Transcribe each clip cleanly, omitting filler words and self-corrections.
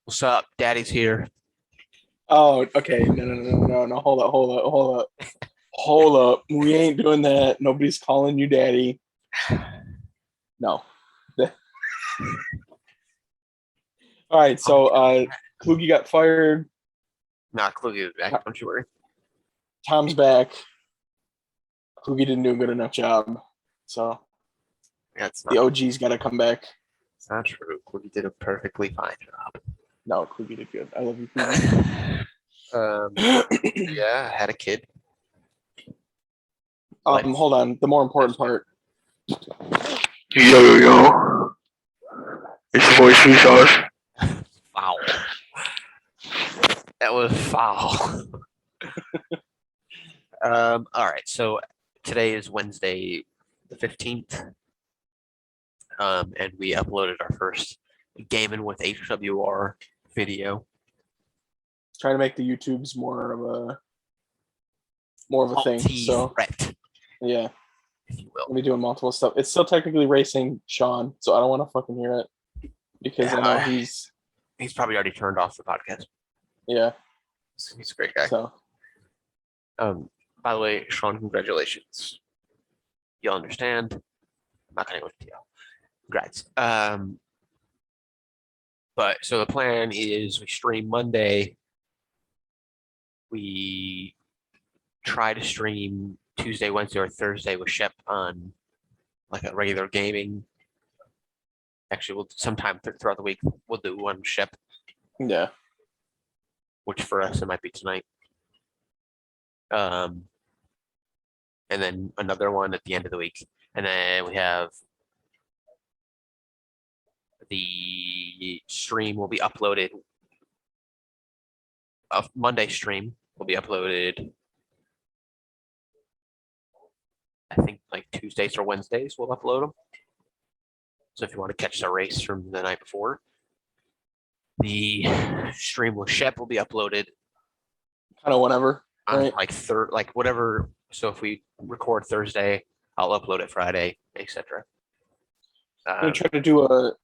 What's up? Daddy's here. Oh, okay. No. Hold up. We ain't doing that. Nobody's calling you daddy. No. All right. So, Kluge got fired. Not Kluge is back. Don't you worry. Tom's back. Kluge didn't do a good enough job. So, That's the not. OG's got to come back. It's not true. Kluge did a perfectly fine job. No, Kluge did good. I love you, Kluge. Yeah, I had a kid. Hold on. The more important part. Yo. It's voice resource. Foul. That was foul. All right. So today is Wednesday, the 15th. And we uploaded our first Gaming with HWR video. Trying to make the YouTubes more of a thing. So, Threat, yeah. if you will. We'll be doing multiple stuff. It's still technically racing Sean, so I don't want to fucking hear it because I know He's probably already turned off the podcast. yeah. He's a great guy. So by the way, Sean, congratulations. You'll understand. I'm not gonna go into detail. Congrats. But so the plan is we stream Monday. We try to stream Tuesday, Wednesday, or Thursday with Shep on like a regular gaming. Actually, we'll sometime throughout the week we'll do one with Shep, yeah. which for us it might be tonight. And then another one at the end of the week, and then we have the stream will be uploaded. A Monday stream will be uploaded. I think like Tuesdays or Wednesdays we'll upload them. So if you want to catch the race from the night before, the stream with Shep will be uploaded Kind of whatever. on Right. like whatever. So if we record Thursday, I'll upload it Friday, etc. I'm gonna try to do a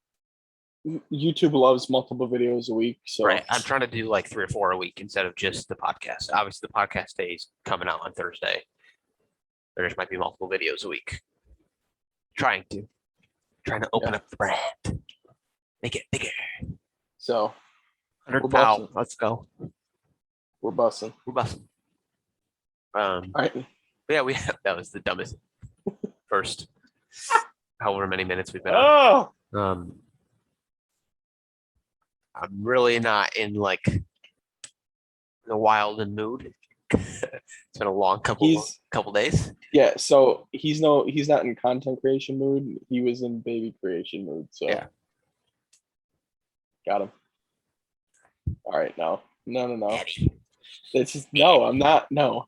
YouTube loves multiple videos a week. So Right. I'm trying to do like 3 or 4 a week instead of just the podcast. Obviously, the podcast stays coming out on Thursday. There just might be multiple videos a week. Trying to open up the brand, make it bigger. So 100 pound. busting. Let's go. We're bussing. We're busting. All right. Yeah, that was the dumbest first however many minutes we've been on. Oh, I'm really not in like the wild and mood. It's been a long couple days. Yeah. So he's not in content creation mood. He was in baby creation mood. So Yeah. Got him. All right. No. Daddy. It's just no. I'm not. No.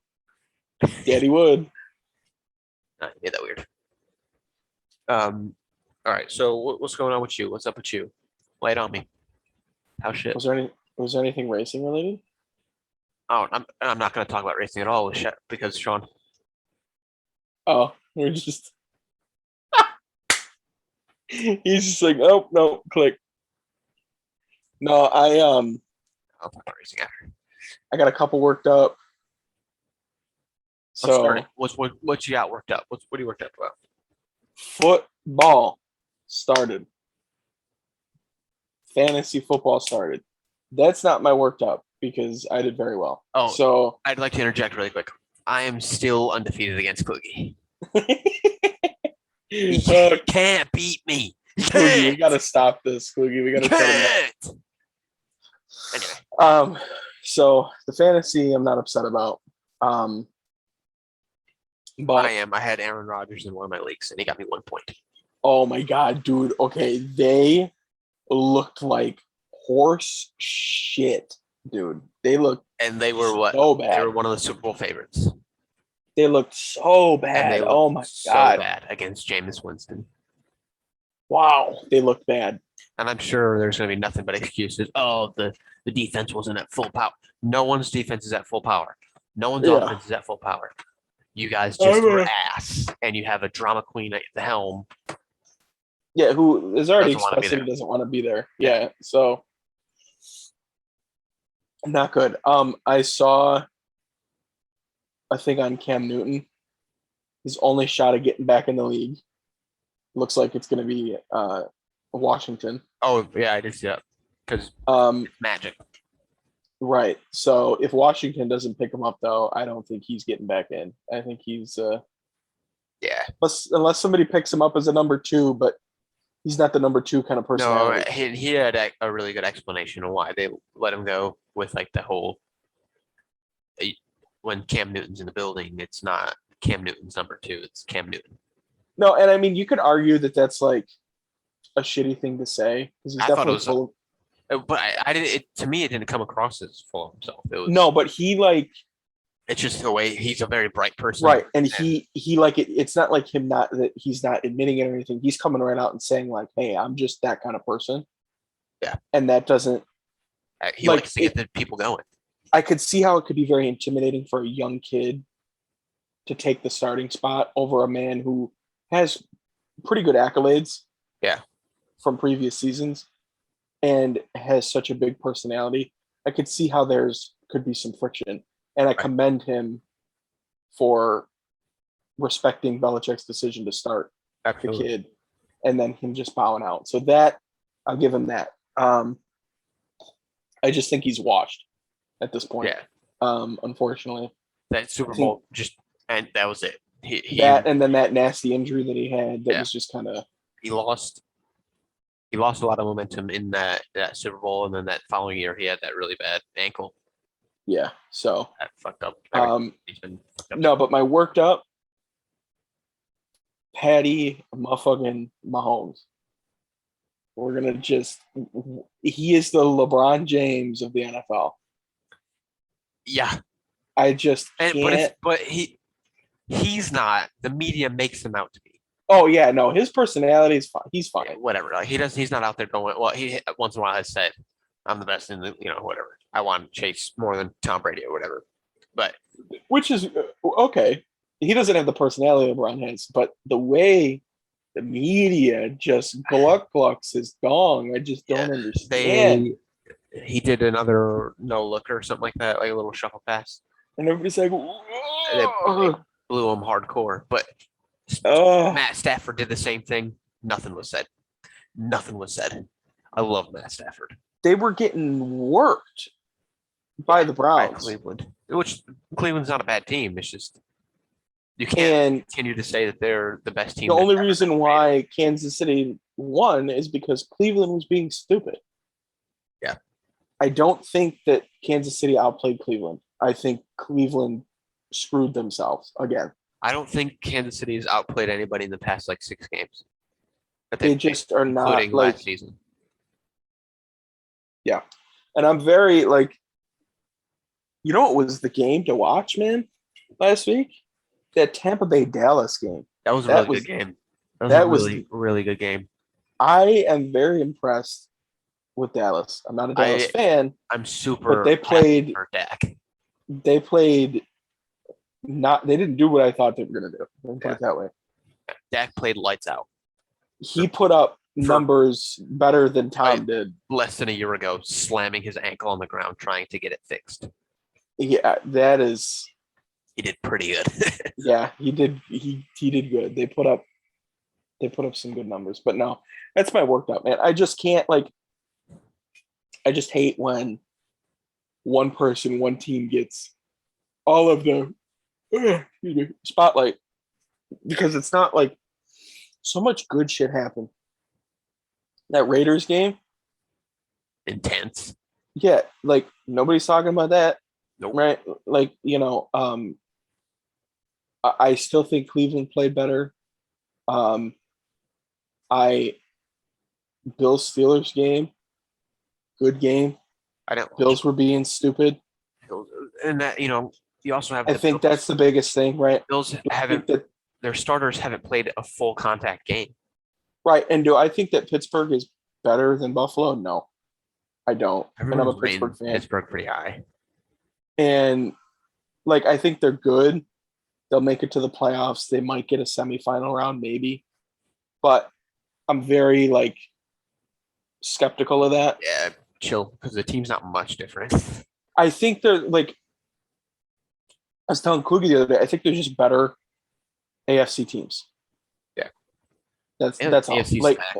Daddy would. Yeah, that weird. All right. So what's going on with you? What's up with you? Lay it on me. How shit? Was there anything racing related? Oh, I'm not going to talk about racing at all with Shep because Sean. Oh, we're just. He's just like, oh no, click. No, I'll talk about racing after. I got a couple worked up. So What you got worked up? What are you worked up about? Football started. Fantasy football started. That's not my worked up because I did very well. Oh, so I'd like to interject really quick. I am still undefeated against Kluge. You can't beat me. Kluge, we gotta stop this, Kluge. We gotta can't. Anyway. So the fantasy I'm not upset about. But I am. I had Aaron Rodgers in one of my leagues, and he got me 1 point. Oh my god, dude. Okay, they looked like horse shit, dude. They looked and they were what? So bad. They were one of the Super Bowl favorites. They looked so bad. Oh my god, so bad against Jameis Winston. Wow, they looked bad. And I'm sure there's going to be nothing but excuses. Oh, the defense wasn't at full power. No one's defense is at full power. No one's offense is at full power. You guys just were ass, and you have a drama queen at the helm. Yeah, who is already expressing he doesn't want to be there. Yeah, so Not good. I saw a thing on Cam Newton. His only shot at getting back in the league looks like it's going to be Washington. Oh yeah, I did see that because Um, magic. right. So if Washington doesn't pick him up, though, I don't think he's getting back in. I think he's Yeah. unless somebody picks him up as a number 2, but he's not the number 2 kind of No, personality. he had a really good explanation of why they let him go with like the whole when Cam Newton's in the building, it's not Cam Newton's number 2, it's Cam Newton. No, and I mean you could argue that that's like a shitty thing to say because he's I thought it definitely was, full. but I didn't. To me, it didn't come across as full of himself. It was No, but he like It's just the way he's a very bright person, right, and he like it's not like him not that he's not admitting it or anything. He's coming right out and saying like, "Hey, I'm just that kind of person." Yeah. And that doesn't He like likes to get the people going. I could see how it could be very intimidating for a young kid to take the starting spot over a man who has pretty good accolades. Yeah. From previous seasons and has such a big personality. I could see how could be some friction. And I commend him for respecting Belichick's decision to start Absolutely. the kid and then him just bowing out. So that I'll give him that. I just think he's washed at this point. Yeah. Unfortunately. That Super Bowl and that was it. That and then that nasty injury that he had that Yeah. was just kind of he lost a lot of momentum in that Super Bowl, and then that following year he had that really bad ankle. Yeah. So That fucked up. He's been fucked up. no, but my worked up Patty motherfucking Mahomes. We're gonna he is the LeBron James of the NFL. Yeah. I just can't. But he's not. The media makes him out to be. Oh yeah, no, his personality is fine. He's fine. Yeah, whatever. Like he's not out there going. Well, he once in a while has said, "I'm the best in the whatever. I want to chase more than Tom Brady or whatever." But which is okay. He doesn't have the personality LeBron has, but the way the media just glucks his dong, I just don't understand. He did another no look or something like that, like a little shuffle pass, and everybody's like, they blew him hardcore. But Matt Stafford did the same thing. Nothing was said. Nothing was said. I love Matt Stafford. They were getting worked by the Browns. By Cleveland, which Cleveland's not a bad team. It's just you can't continue to say that they're the best team. The only reason why Kansas City won is because Cleveland was being stupid. Yeah. I don't think that Kansas City outplayed Cleveland. I think Cleveland screwed themselves again. I don't think Kansas City has outplayed anybody in the past 6 games. They just are not including last season. Yeah. And I'm very what was the game to watch, man, last week? That Tampa Bay Dallas game. That was a really good game. That was a really good game. I am very impressed with Dallas. I'm not a Dallas fan. I'm super. But they played for Dak. They played not. They didn't do what I thought they were going to do. Let me put it that way. Dak played lights out. He put up numbers better than Tom did. Less than a year ago, slamming his ankle on the ground, trying to get it fixed. Yeah, that is. He did pretty good. Yeah, he did. He did good. They put up some good numbers, but no, that's my worked up, man. I just can't I just hate when one team gets all of the spotlight because it's not like so much good shit happened. That Raiders game, intense. Yeah, nobody's talking about that. Nope. Right? I still think Cleveland played better. Bills Steelers game, good game. I don't. Bills were being stupid, and that you also have. I think that's the biggest thing, right? Bills their starters haven't played a full contact game. Right, and do I think that Pittsburgh is better than Buffalo? No, I don't. And I'm a Pittsburgh fan. Pittsburgh pretty high, and I think they're good. They'll make it to the playoffs. They might get a semifinal round, maybe. But I'm very, skeptical of that. Yeah, chill, because the team's not much different. I think they're like I was telling Kluge the other day. I think they're just better AFC teams. Yeah. That's all. AFC Like, stacked.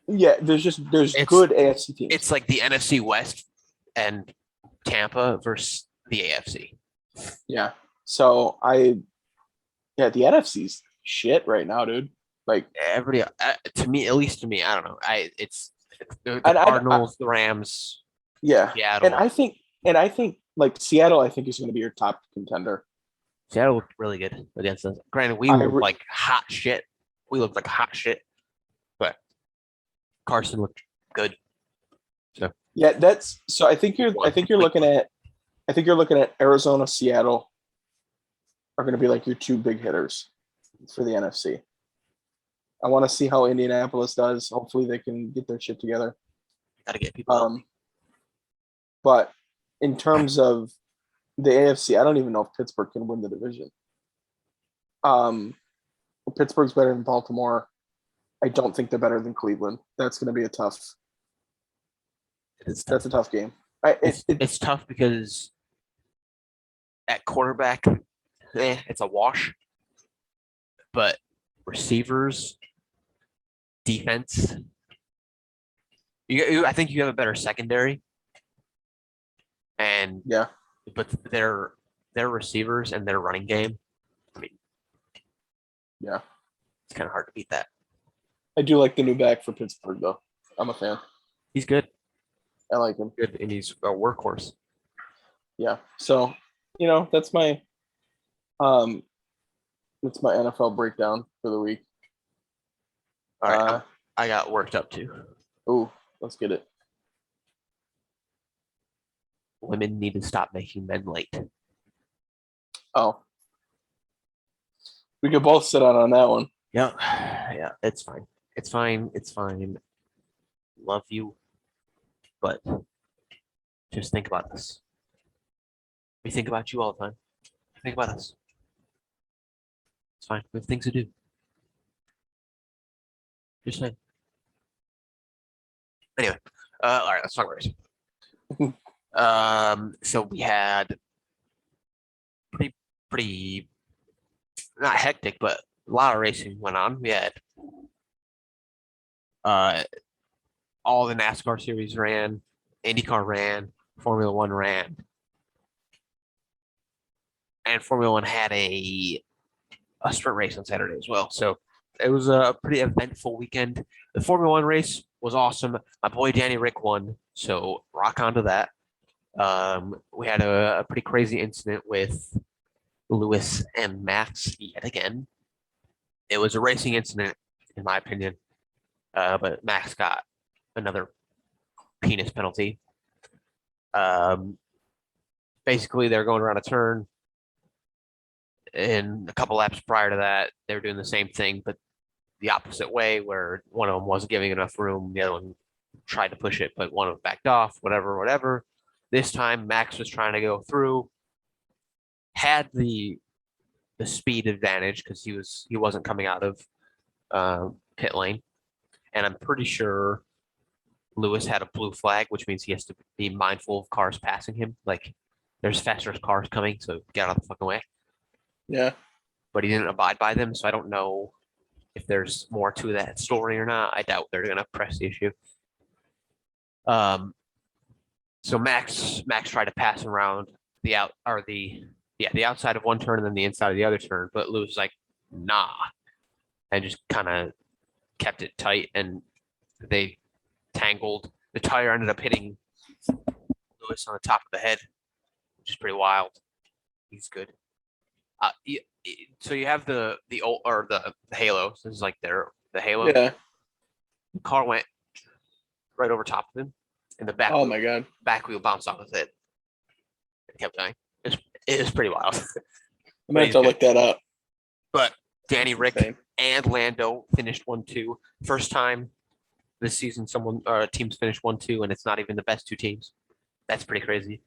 yeah, there's It's- good AFC teams. It's like the NFC West and Tampa versus the AFC. Yeah. So the NFC's shit right now, dude. Like, Everybody, to me, at least to me, I don't know. It's the And Cardinals, the Rams, yeah, Seattle. and I think like Seattle, I think is going to be your top contender. Seattle looked really good against us. Granted, we I looked re- like hot shit. We looked like hot shit, but Carson looked good. Yeah, that's so. I think you're looking at Arizona, Seattle are going to be like your two big hitters for the NFC. I want to see how Indianapolis does. Hopefully, they can get their shit together. Got to get people. Out. But in terms of the AFC, I don't even know if Pittsburgh can win the division. Pittsburgh's better than Baltimore. I don't think they're better than Cleveland. That's going to be a tough. That's a tough game. It's tough because at quarterback, it's a wash. But receivers, defense, I think you have a better secondary. And yeah, but their receivers and their running game, I mean, yeah, it's kind of hard to beat that. I do like the new back for Pittsburgh though. I'm a fan. He's good. I like him. Good, and he's a workhorse. Yeah. So, that's my NFL breakdown for the week. All right, I got worked up too. Ooh, let's get it. Women need to stop making men late. Oh, we could both sit on that one. Yeah, yeah, it's fine. It's fine. It's fine. Love you, but just think about this. We think about you all the time. Think about us. It's fine. We have things to do. Just saying. Anyway, all right, let's talk about racing. So we had pretty not hectic, but a lot of racing went on. We had all the NASCAR series ran, IndyCar ran, Formula One ran, and Formula One had a sprint race on Saturday as well. So it was a pretty eventful weekend. The Formula One race was awesome. My boy Danny Rick won, so rock on to that. We had a pretty crazy incident with Lewis and Max yet again. It was a racing incident, in my opinion, but Max got another penis penalty. Basically, they're going around a turn. And a couple laps prior to that, they were doing the same thing, but the opposite way, where one of them wasn't giving enough room. The other one tried to push it, but one of them backed off, whatever. This time, Max was trying to go through, had the speed advantage because he wasn't coming out of pit lane. And I'm pretty sure Lewis had a blue flag, which means he has to be mindful of cars passing him. Like, there's faster cars coming, so get out of the fucking way. Yeah. But he didn't abide by them, so I don't know if there's more to that story or not. I doubt they're gonna press the issue. So Max tried to pass around the outside of one turn and then the inside of the other turn, but Lewis was like, nah, and just kind of kept it tight, and they tangled. The tire ended up hitting Lewis on the top of the head, which is pretty wild. He's good. So you have the halo. So this is like the halo. Yeah. The car went right over top of him, and the back. Oh my god. Back wheel bounced off his head. It kept going. It was pretty wild. I'm gonna have to look that up. But Danny Rick Same. and Lando finished 1-2. First time this season teams finished 1-2, and it's not even the best two teams. That's pretty crazy.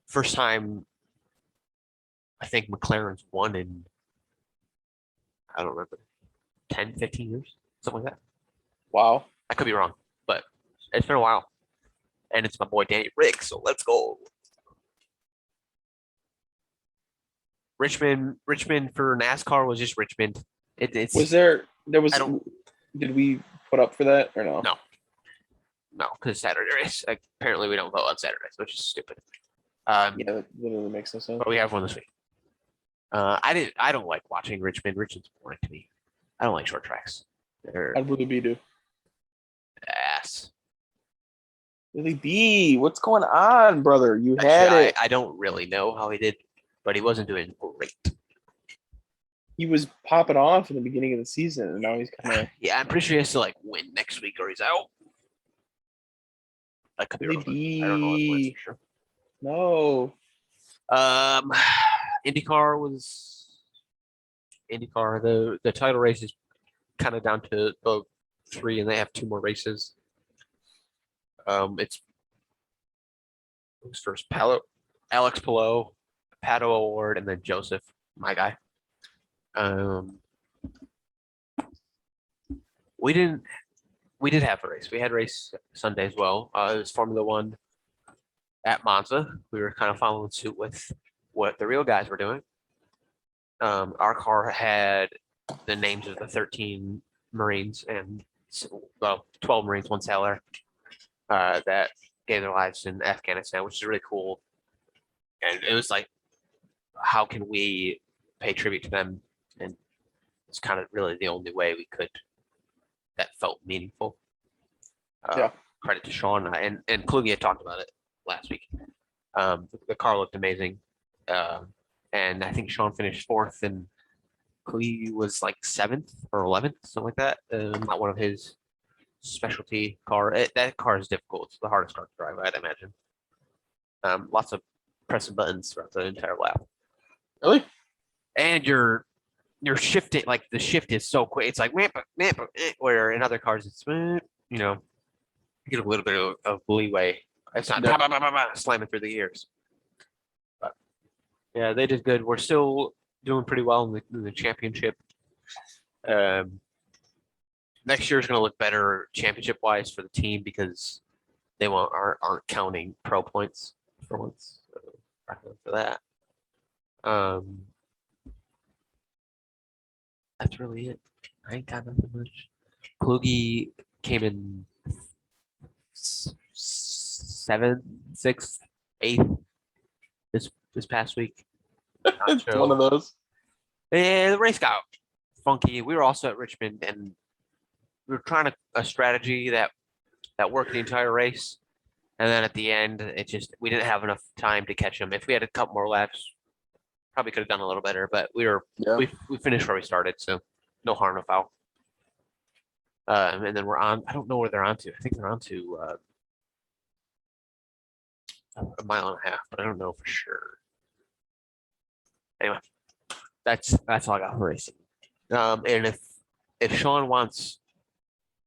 First time I think McLaren's won in, I don't remember, 10, 15 years, something like that. Wow. I could be wrong, but it's been a while. and it's my boy Danny Rick. So let's go. Richmond for NASCAR was just Richmond. It's There was I don't- did we put up for that or no? no, because Saturday race. Like, apparently we don't vote on Saturdays, which is stupid. Yeah, that literally makes no sense. But we have one this week. I don't like watching Richmond. Richmond's boring to me. I don't like short tracks. They're I'd really be do. ass. Really be. What's going on, brother? You had Actually, it. I don't really know how he did, but he wasn't doing great. He was popping off in the beginning of the season, and now he's kind of Yeah, I'm pretty sure he has to like win next week or he's out. That could be wrong. I don't know what maybe. for sure. No. IndyCar. The title race is kind of down to the 3, and they have 2 more races. It's who's first? Alex Palou, Pato Award, and then Joseph, my guy. We did have a race. We had a race Sunday as well. It was Formula One at Monza. We were kind of following suit with what the real guys were doing. Our car had the names of the 13 Marines and 12 Marines, 1 sailor that gave their lives in Afghanistan, which is really cool. And it was like, how can we pay tribute to them? And it's kind of really the only way we could that felt meaningful. Yeah. Credit to Sean and Kluge had talked about it last week. The car looked amazing. And I think Sean finished 4th and Kluge was like 7th or 11th, something like that. Not one of his specialty car. That car is difficult. It's the hardest car to drive, I'd imagine. Lots of pressing buttons throughout the entire lap. Really? And you're shifting, like the shift is so quick. It's like where in other cars it's you get a little bit of leeway. It's not slamming through the gears. But yeah, they did good. We're still doing pretty well in the championship. Next year is going to look better championship wise for the team because they aren't counting pro points for once. So, for that. That's really it. I ain't got nothing much. Kluge came in 7th, 6th, 8th this past week. It's one of those. And the race got funky. We were also at Richmond, and we were trying a strategy that worked the entire race. And then at the end, we didn't have enough time to catch them. If we had a couple more laps, probably could have done a little better. But we finished where we started, so no harm, no foul. And then we're on. I don't know where they're on to. I think they're on to a mile and a half, but I don't know for sure. Anyway, that's all I got for racing. And if Sean wants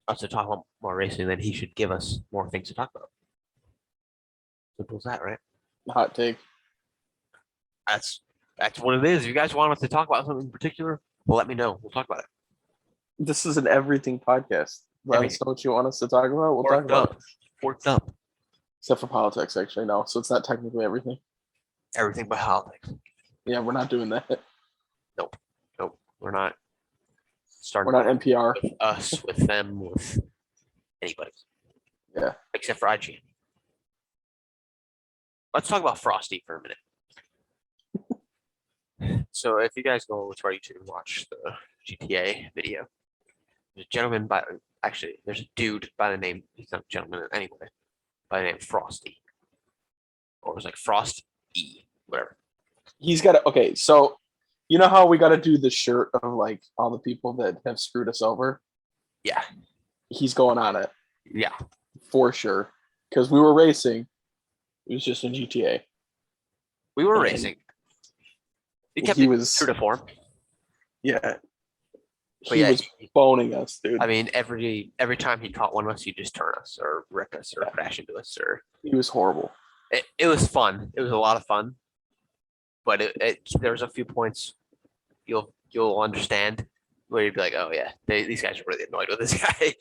us to talk about more racing, then he should give us more things to talk about. Simple as that, right? Hot take. That's what it is. If you guys want us to talk about something in particular, well, let me know. We'll talk about it. This is an everything podcast. Let us know what you want us to talk about. We'll talk about it. Worked up. Except for politics, actually. No, so it's not technically everything. Everything but politics. Yeah, we're not doing that. Nope. We're not starting. We're not NPR. With us, with them, with anybody. Yeah. Except for IGN. Let's talk about Frosty for a minute. So if you guys go to our YouTube and watch the GTA video, there's a gentleman there's a dude by the name, he's not a gentleman anyway, by the name Frosty. Or it was like Frost E, whatever. He's got to, okay, so you know how we got to do the shirt of like all the people that have screwed us over? Yeah. He's going on it. Yeah. For sure. Because we were racing. It was just in GTA. We were racing. He was true to form. Yeah. But He was boning us, dude. I mean, every time he caught one of us, he'd just turn us or wreck us or crash into us. Or he was horrible. It was fun. It was a lot of fun. But there's a few points you'll understand where you'd be like, oh yeah, these guys are really annoyed with this guy.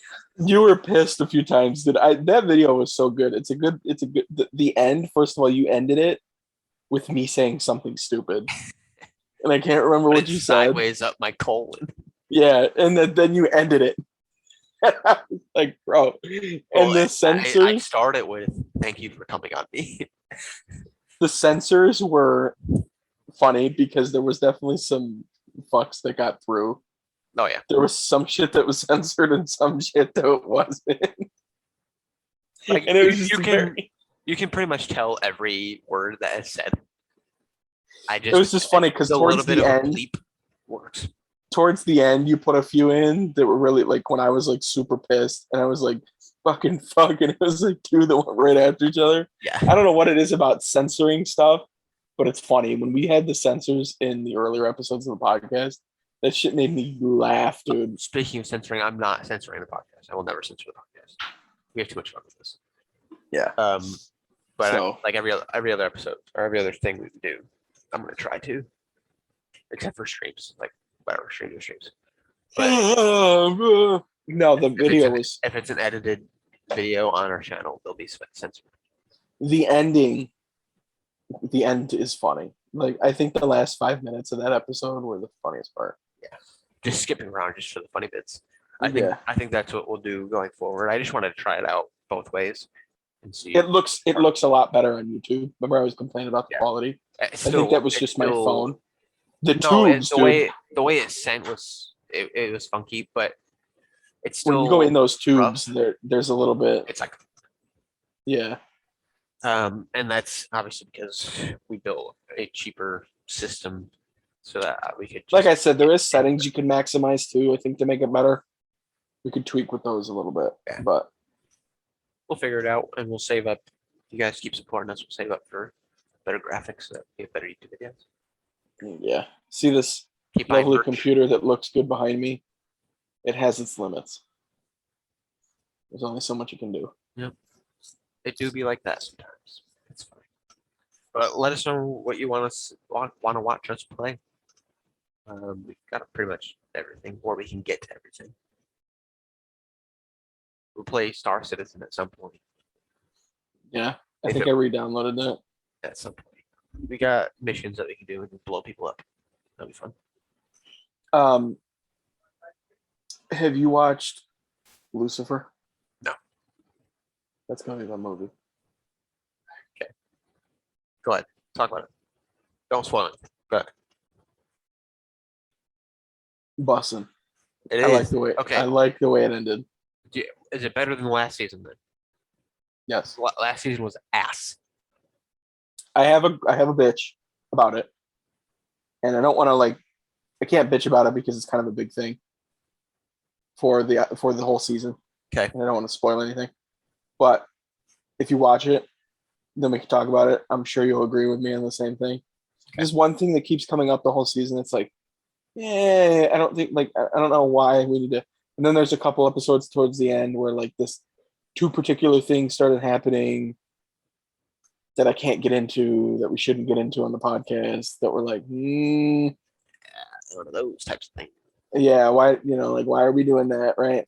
You were pissed a few times. That video was so good. It's a good. The end. First of all, you ended it with me saying something stupid, and I can't remember what you said. Sideways up my colon. Yeah, and then you ended it. Like, bro, and Well, the I censors. started with "Thank you for coming on me." The censors were funny because there was definitely some fucks that got through. Oh yeah, There was some shit that was censored and some shit that it wasn't. like And it was just you can pretty much tell every word that is said. It was just funny because a little towards bit the of a end, bleep works. towards the end, you put a few in that were really like when I was like super pissed and I was like fucking and it was like two that went right after each other. Yeah, I don't know what it is about censoring stuff, but it's funny. When we had the censors in the earlier episodes of the podcast, that shit made me laugh, dude. Speaking of censoring, I'm not censoring the podcast. I will never censor the podcast. We have too much fun with this. Yeah. But So- like every other episode or every other thing we do, I'm gonna try to, except for streams, like whatever streams. But No, the video was if it's an edited video on our channel, they'll be censored. the ending. The end is funny. Like I think the last 5 minutes of that episode were the funniest part. Just skipping around just for the funny bits. I Yeah. think that's what we'll do going forward. I just wanted to try it out both ways and see. It looks a lot better on YouTube. Remember I was complaining about the Yeah. quality? It's I think that was it's just my still- phone. The No, tubes, dude. the way it's sent was it was funky, but it's still When you go in those tubes, rough. there's a little bit. It's like Yeah. and that's obviously because we built a cheaper system so that we could Like I said, there is settings you can maximize too. I think to make it better, we could tweak with those a little bit. Yeah. But we'll figure it out and we'll save up. You guys keep supporting us. We'll save up for better graphics so that we get better YouTube videos. yeah, see this Keep buying lovely merch. computer that looks good behind me. It has its limits. There's only so much you can do. It do be like that sometimes. It's fine. But let us know what you want to watch us play. We've got pretty much everything, or we can get to everything. We'll play Star Citizen at some point. Yeah, I If think it- I re-downloaded that. At some point, we got missions that we can do and blow people up. That'll be fun. Have you watched Lucifer? No. That's gonna be the movie. Go ahead, talk about it. Don't spoil it. But Bussin'. it I like is the way. okay. I like the way it ended. Is it better than last season? Then Yes, last season was ass. I have a bitch about it, and I don't want to I can't bitch about it because it's kind of a big thing for the whole season. Okay. And I don't want to spoil anything, but if you watch it, then we can talk about it. I'm sure you'll agree with me on the same thing. There's one thing that keeps coming up the whole season. It's like, yeah, I don't think I don't know why we need to. And then there's a couple episodes towards the end where this two particular things started happening that I can't get into, that we shouldn't get into on the podcast, that we're like, One of those types of things. yeah, why, why are we doing that, right?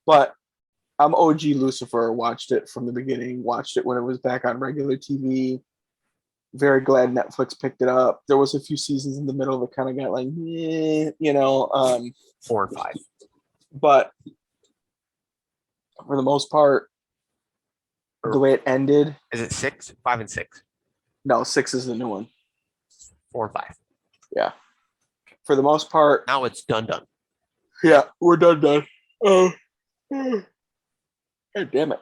But I'm OG Lucifer, watched it from the beginning, watched it when it was back on regular TV. Very glad Netflix picked it up. There was a few seasons in the middle that kind of got 4 and 5. but for the most part, the way it ended, Is it 6, 5 and 6, no, 6 is the new one. 4 and 5? For the most part, Now it's done. yeah, we're done. Oh, God damn it.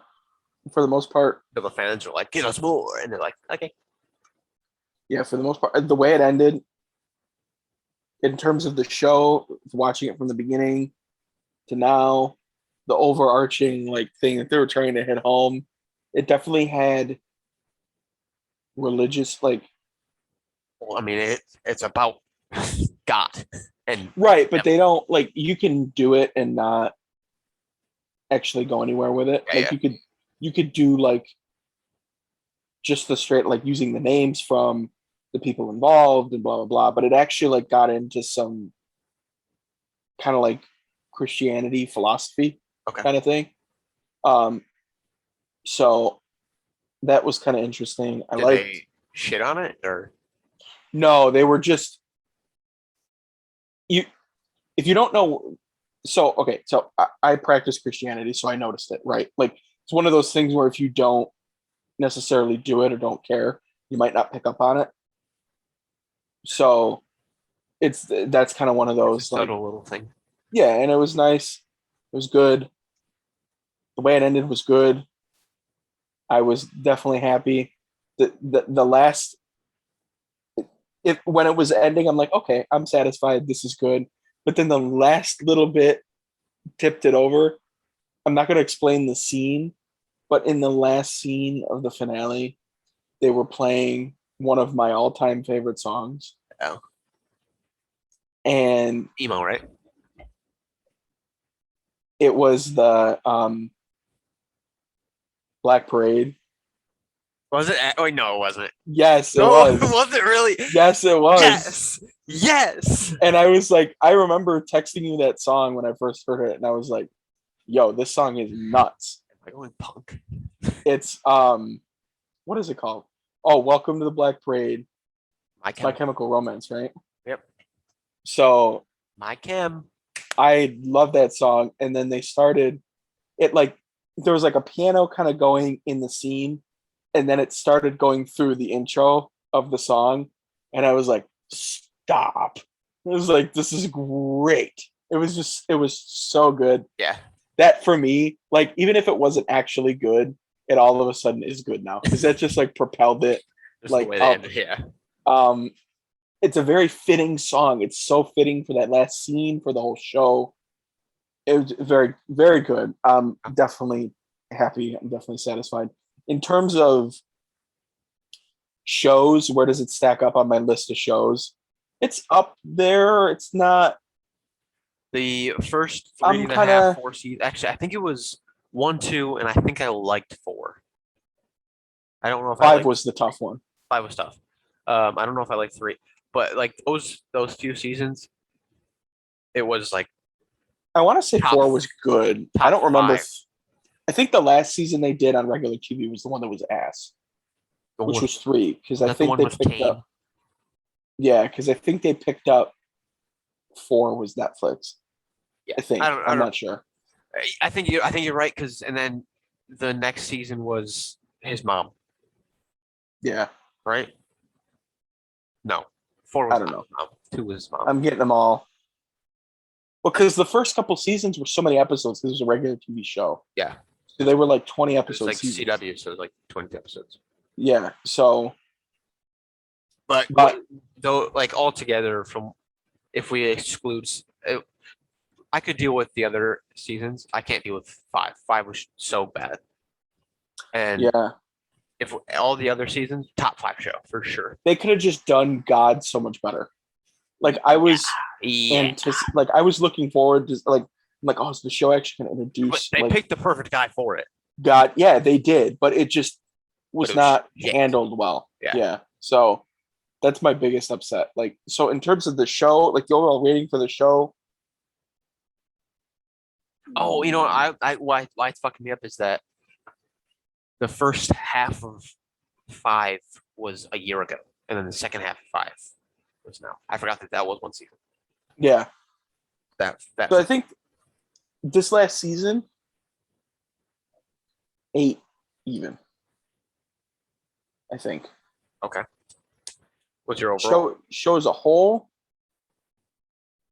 For the most part, So the fans are like, "Give us more," and they're like, "Okay." yeah, for the most part, the way it ended, in terms of the show, watching it from the beginning to now, the overarching thing that they were trying to hit home, it definitely had religious Well, I mean, it's about God and right, but they don't you can do it and not actually go anywhere with it. Yeah, You could do just the straight using the names from the people involved and blah blah blah. But it actually like got into some kind of like Christianity philosophy Okay. kind of thing. So that was kind of interesting. I Did liked. they shit on it or? No, they were just you. If you don't know, so okay, so I practice Christianity, so I noticed it, right? Like it's one of those things where if you don't necessarily do it or don't care, you might not pick up on it. So that's kind of one of It's a those like, subtle little thing. yeah, and it was nice. It was good. The way it ended was good. I was definitely happy. The last if when it was ending, I'm like, okay, I'm satisfied. This is good. But then the last little bit tipped it over. I'm not going to explain the scene, but in the last scene of the finale, they were playing one of my all-time favorite songs. Oh, And emo, right? it was the Black Parade. Was it? Oh, no, it wasn't. Yes, it No, was. was it really? Yes, it was. Yes. Yes. And I was like, I remember texting you that song when I first heard it, and I was like, yo, this song is nuts. Am I going punk? It's what is it called? Oh, Welcome to the Black Parade. My My chem. Chemical Romance, right? Yep. So My chem. I love that song. And then they started it like there was like a piano kind of going in the scene, and then it started going through the intro of the song, and I was like, stop. It was like, this is great. It was so good. Yeah. That for me, like even if it wasn't actually good, it all of a sudden is good now. Because that just like propelled it. Just Like, the way they ended. Yeah. It's a very fitting song. It's so fitting for that last scene for the whole show. It was very, very good. I'm definitely happy. I'm definitely satisfied. In terms of shows, where does it stack up on my list of shows? It's up there. It's not. The first I'm three and a kinda- half, 4 seasons. Actually, I think it was 1, 2, and I think I liked 4. I don't know if I Five liked was the tough one. 5 was tough. I don't know if I liked 3, but like those few seasons, it was like I want to say Top- 4 was good. I top don't remember. 5. I think the last season they did on regular TV was the one that was ass, the which one, was 3 because I that the think one they with picked Kane. up. Yeah, because I think they picked up 4 was Netflix. Yeah, I think. I'm not sure. I think you're right because and then the next season was his mom, Yeah, right? No, 4 was I don't not know. his mom. 2 was his mom. I'm getting them all. Well, because the first couple seasons were so many episodes. This was a regular TV show. Yeah. So they were like 20 It's episodes. like seasons. CW, so it was like 20 episodes. Yeah. So, But though, like altogether, from if we exclude, I could deal with the other seasons. I can't deal with 5. 5 was so bad. And yeah, if all the other seasons, top 5 show for sure. they could have just done God so much better. Like I was, Yeah. like I was looking forward to like, I'm like, oh, is the show actually going to But introduce they like picked the perfect guy for it. God? Yeah, they did, but it just was But it was not shit. handled well. Yeah. Yeah. So that's my biggest upset. Like, so in terms of the show, like the overall rating for the show. Oh, you know, why it's fucking me up is that the first half of 5 was a year ago, and then the second half of 5 was now. I forgot that was one season. Yeah. That So I think this last season, 8 even. I think. okay. What's your overall? Show as a whole,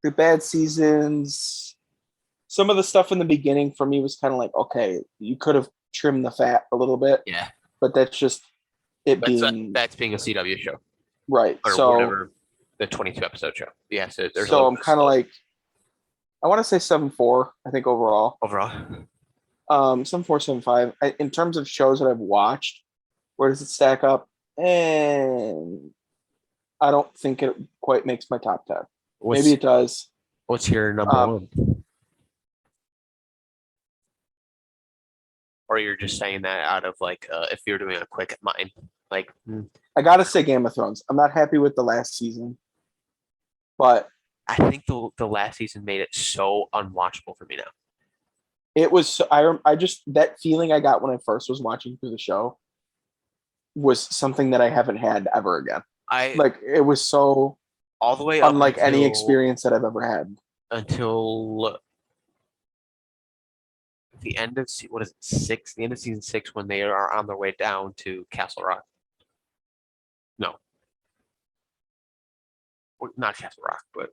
the bad seasons. Some of the stuff in the beginning for me was kind of like, okay, you could have trimmed the fat a little bit, Yeah, but that's just it being that's being a CW show right. or So whatever the 22 episode show. Yeah, so there's a so little I'm bit of kind of slow like, I want to say 7.4. I think overall, overall. 7.4, 7.5. In terms of shows that I've watched, where does it stack up? And I don't think it quite makes my top 10. Maybe it does. What's your number one? or you're just saying that out of like if you're doing a quick mind, like I gotta say Game of Thrones. I'm not happy with the last season, but I think the last season made it so unwatchable for me now. it was. I just that feeling I got when I first was watching through the show was something that I haven't had ever again. I Like it was so all the way up unlike any until- experience that I've ever had. until the end of what is it, 6? The end of season 6 when they are on their way down to Castle Rock. No, not Castle Rock, but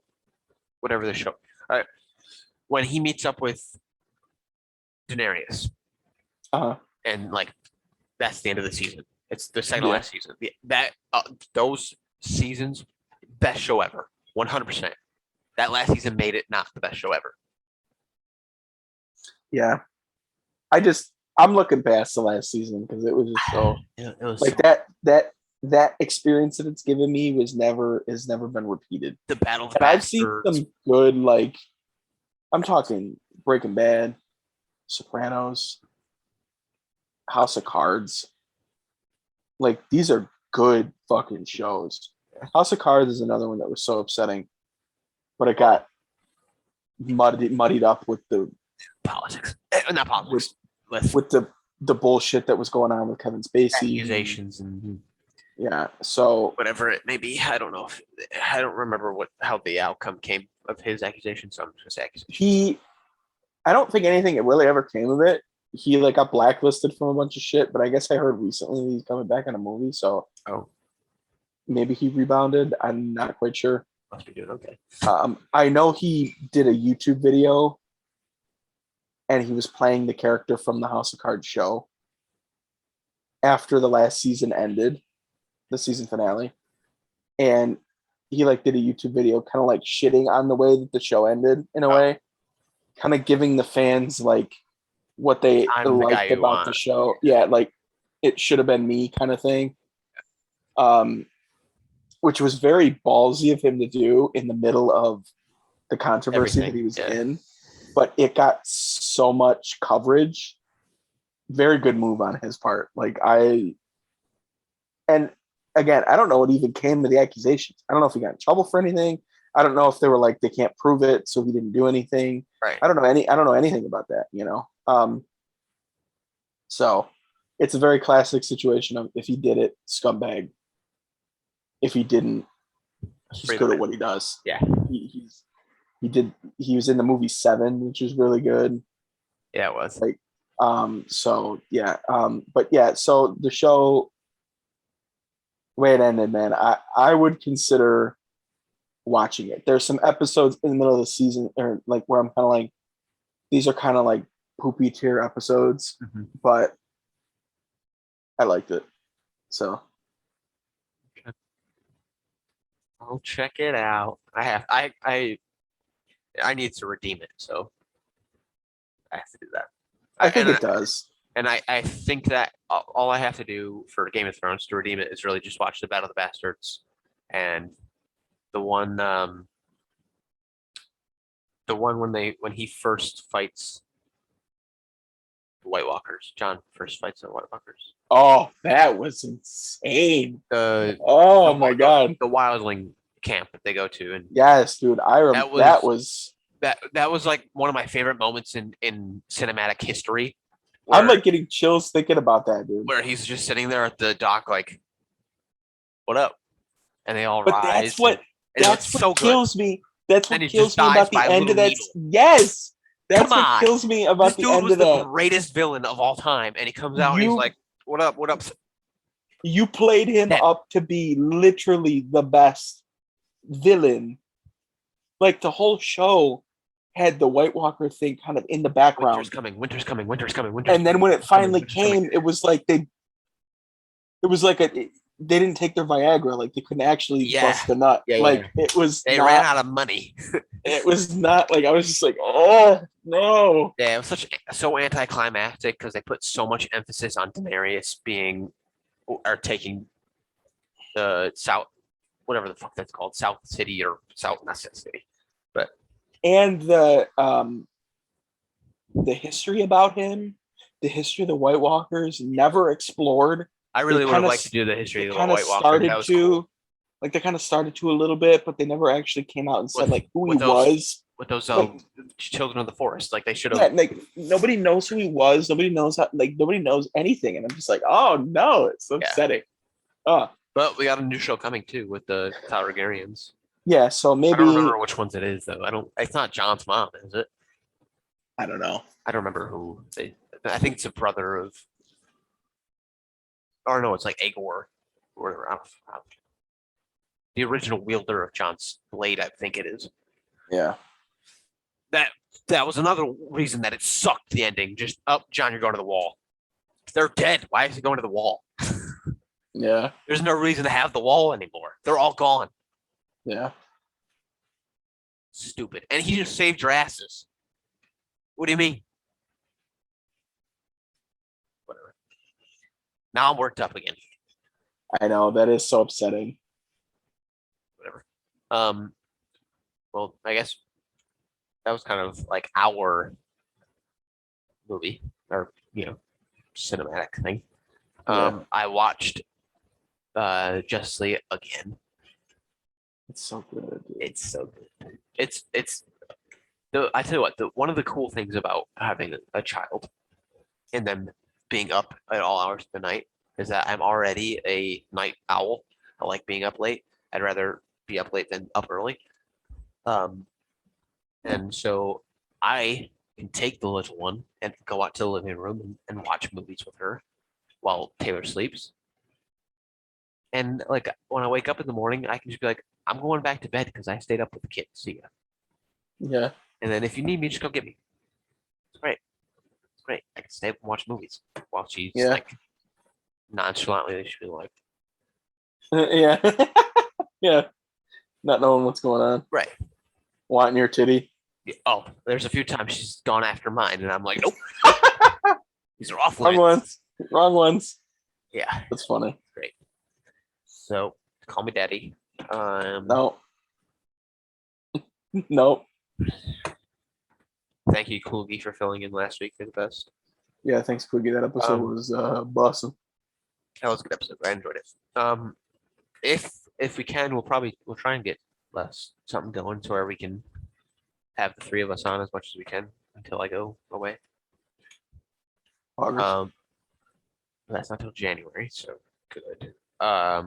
whatever the show. When he meets up with Daenerys, Uh, and like that's the end of the season. It's the second to Yeah. last season. Those seasons, best show ever, 100%. That last season made it not the best show ever. yeah, I'm looking past the last season because it was just so It was like that experience that it's given me has never been repeated. the Battle of And I've seen Bastards. some good, like I'm talking Breaking Bad, Sopranos, House of Cards. Like these are good fucking shows. House of Cards is another one that was so upsetting, but it got muddied up with the Politics, not politics, with the bullshit that was going on with Kevin Spacey. accusations and Yeah. So whatever it may be. I don't know I don't remember how the outcome came of his accusation. So I'm just gonna say accusation. I don't think anything really ever came of it. He like got blacklisted from a bunch of shit, but I guess I heard recently he's coming back in a movie, so maybe he rebounded. I'm not quite sure. Must be doing okay. I know he did a YouTube video and he was playing the character from the House of Cards show after the last season ended, the season finale. And he like did a YouTube video kind of like shitting on the way that the show ended in a way, kind of giving the fans like what they liked about the show. Yeah, like it should have been me kind of thing. Which was very ballsy of him to do in the middle of the controversy that he was in. But it got so much coverage. Very good move on his part. And again, I don't know what even came to the accusations. I don't know if he got in trouble for anything. I don't know if they were like they can't prove it, so he didn't do anything. Right. I don't know anything about that, you know. So it's a very classic situation of if he did it, scumbag. If he didn't, he's good at what he does. Yeah. He was in the movie Seven, which was really good. Yeah, it was. So yeah. But yeah, so the show, the way it ended, man, I would consider watching it. There's some episodes in the middle of the season or like where I'm kind of like, these are kind of like poopy tier episodes, but I liked it. So I'll check it out. I need to redeem it, so I have to do that. I think it does. And I think that all I have to do for Game of Thrones to redeem it is really just watch the Battle of the Bastards and the one when he first fights the White Walkers. John first fights the White Walkers. Oh, that was insane. My God. The wildling camp that they go to, and yes, dude, I remember that was like one of my favorite moments in cinematic history. I'm like getting chills thinking about that, dude. Where he's just sitting there at the dock, like, "What up?" And they all but rise. That's what kills me. That's what And he kills just me dies about the by a end of little that. needle. Yes, that's Come what on. kills me about This the dude end was of the that. greatest villain of all time, and he comes out and he's like, "What up? What up?" You played him up to be literally the best villain. Like the whole show had the White Walker thing kind of in the background. Winter's coming. Winter's coming. Winter's coming. And then when it finally came, it was like they didn't take their Viagra. Like they couldn't actually bust the nut. It was they ran out of money. It was not like I was just like, oh no. Yeah, it was so anticlimactic because they put so much emphasis on Daenerys taking the South, whatever the fuck that's called, South City or South, not South City, but and the history about him the history of the White Walkers, never explored. I really would have kinda liked to do the history They of the kind of White Walkers. started That was to, cool. like they kind of started to a little bit, but they never actually came out and said With- like who he with those- was. With those Like- children of the forest, like they should Yeah, have. like nobody knows who he was. Nobody knows how. Like nobody knows anything, and I'm just like, oh no, it's upsetting. But we got a new show coming too with the Targaryens. Yeah. So I maybe don't remember which ones it is though. I don't. It's not John's mom, is it? I don't know. I don't remember who. I think it's a brother of. Or no, it's like Aegor, or I don't, the original wielder of John's blade. I think it is. Yeah. That was another reason that it sucked. The ending, just John, you're going to the wall. They're dead. Why is he going to the wall? Yeah. There's no reason to have the wall anymore. They're all gone. Yeah. Stupid. And he just saved your asses. What do you mean? Whatever. Now I'm worked up again. I know that is so upsetting. Whatever. Well, I guess that was kind of like our movie or cinematic thing. I watched Justice League again. It's so good. It's so good. It's I tell you what, one of the cool things about having a child and then being up at all hours of the night is that I'm already a night owl. I like being up late. I'd rather be up late than up early. And so I can take the little one and go out to the living room and watch movies with her while Taylor sleeps. And like when I wake up in the morning, I can just be like, I'm going back to bed because I stayed up with the kids. See ya. Yeah. And then if you need me, just come get me. It's great. It's great. I can stay up and watch movies while she's like nonchalantly, she should be like, Yeah. Yeah. Not knowing what's going on. right. Wanting your titty. Oh, there's a few times she's gone after mine, and I'm like, nope. These are off Wrong limits. ones. Wrong ones. Yeah, That's funny. great. So call me daddy. No. Nope. Thank you, Coolgy, for filling in last week. You're the best. Yeah, thanks, Quiggy. That episode was busting. That was a good episode. I enjoyed it. If we can, we'll try and get something going to where we can have the three of us on as much as we can until I go away. August. That's not till January, so good. I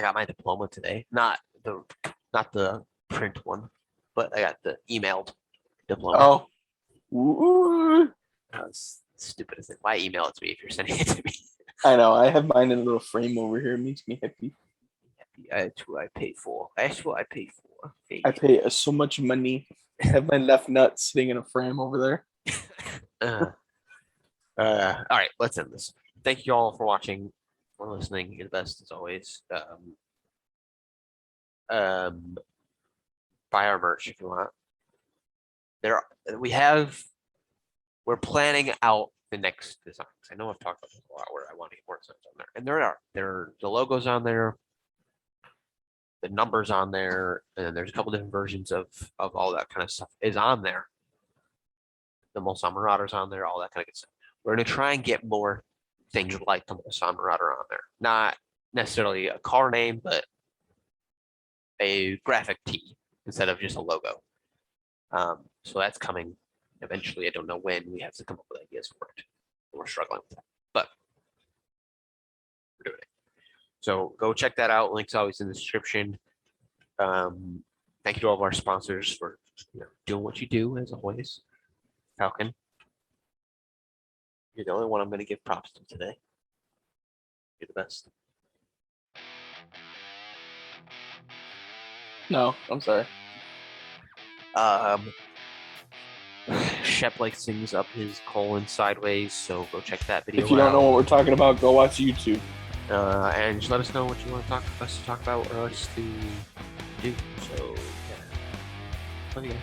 got my diploma today. Not the print one, but I got the emailed diploma. Oh. Ooh. That was stupid as it. Why email it to me if you're sending it to me? I know. I have mine in a little frame over here. It makes me happy. That's what I pay for. That's what I pay for. I pay so much money. I have my left nut sitting in a frame over there. All right, let's end this. Thank you all for watching or listening. You're the best as always. Buy our merch if you want. We're planning out the next designs. I know I've talked about this a lot where I want to get more designs on there. And there are the logos on there, the numbers on there, and then there's a couple different versions of all that kind of stuff is on there. The Mulsanne Marauders on there, all that kind of good stuff. We're gonna try and get more things like the Mulsanne Marauder on there. Not necessarily a car name, but a graphic tee instead of just a logo. So that's coming eventually. I don't know when. We have to come up with ideas for it. We're struggling with that, but we're doing it. So go check that out. Link's always in the description. Thank you to all of our sponsors for doing what you do as always. Falcon, you're the only one I'm going to give props to today. You're the best. No, I'm sorry. Shep like sings up his colon sideways, so go check that video If you don't out. know what we're talking about, go watch YouTube. And just let us know what you want us to talk about or us to do. So, yeah. Love you guys.